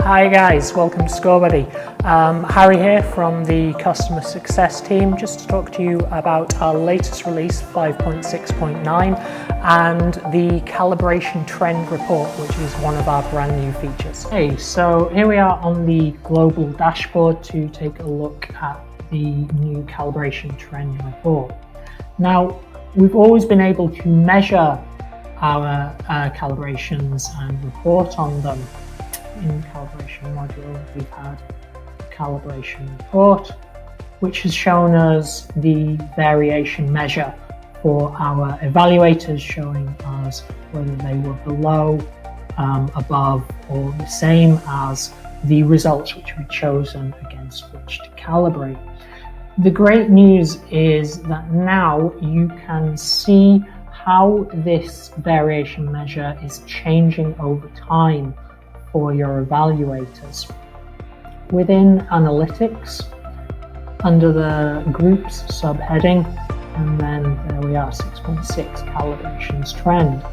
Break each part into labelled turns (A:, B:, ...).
A: Hi guys, welcome to Scorebuddy. Harry here from the customer success team, just to talk to you about our latest release 5.6.9 and the Calibration Trend Report, which is one of our brand new features. Okay, so here we are on the global dashboard to take a look at the new Calibration Trend Report. Now, we've always been able to measure our calibrations and report on them. In the calibration module, we've had a calibration report, which has shown us the variation measure for our evaluators, showing us whether they were below, above, or the same as the results which we've chosen against which to calibrate. The great news is that now you can see how this variation measure is changing over time for your evaluators. Within analytics, under the groups subheading, and then there we are, 6.6 calibrations trend.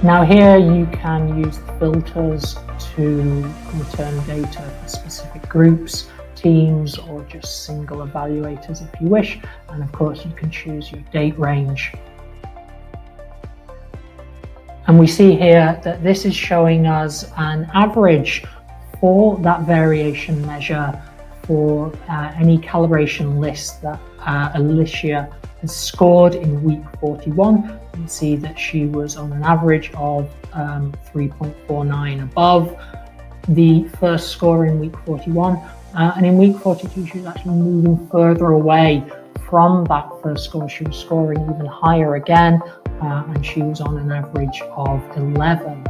A: Now here you can use the filters to return data for specific groups, teams, or just single evaluators if you wish, and of course you can choose your date range. And we see here that this is showing us an average for that variation measure for any calibration list that Alicia has scored in week 41. You can see that she was on an average of 3.49 above the first score in week 41. And in week 42, she was actually moving further away from that first score. She was scoring even higher again, and she was on an average of 11.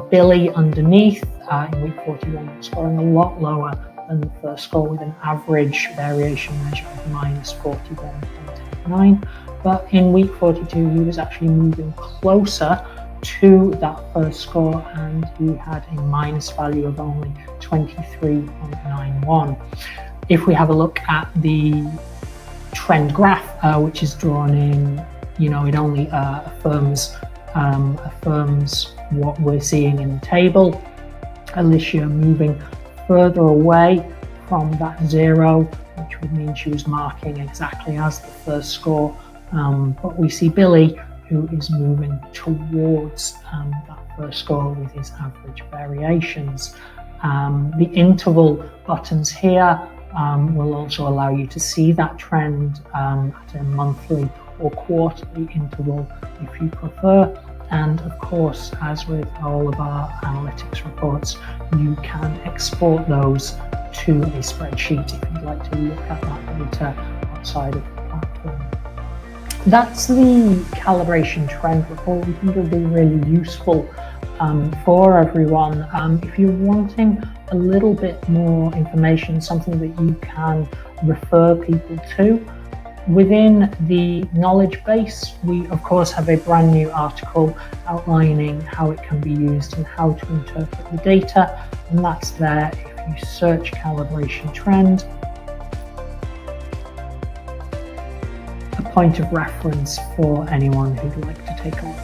A: Billy underneath in week 41 was scoring a lot lower than the first score, with an average variation measure of minus 41.89. But in week 42, he was actually moving closer to that first score, and he had a minus value of only 23.91. If we have a look at the trend graph, which is drawn in, it only affirms what we're seeing in the table. Alicia moving further away from that 0, which would mean she was marking exactly as the first score, but we see Billy, who is moving towards that first score with his average variations. The interval buttons here will also allow you to see that trend at a monthly or quarterly interval if you prefer. And of course, as with all of our analytics reports, you can export those to a spreadsheet if you'd like to look at that data outside of the platform. That's the Calibration Trend Report. We think it'll be really useful for everyone. If you're wanting a little bit more information, something that you can refer people to, within the knowledge base, we of course have a brand new article outlining how it can be used and how to interpret the data, and that's there if you search Calibration Trend. A point of reference for anyone who'd like to take a look.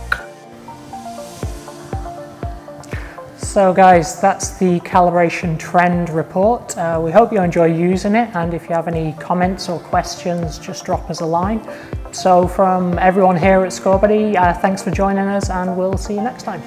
A: So guys, that's the Calibration Trend Report. We hope you enjoy using it, and if you have any comments or questions, just drop us a line. So from everyone here at Scorebuddy, thanks for joining us, and we'll see you next time.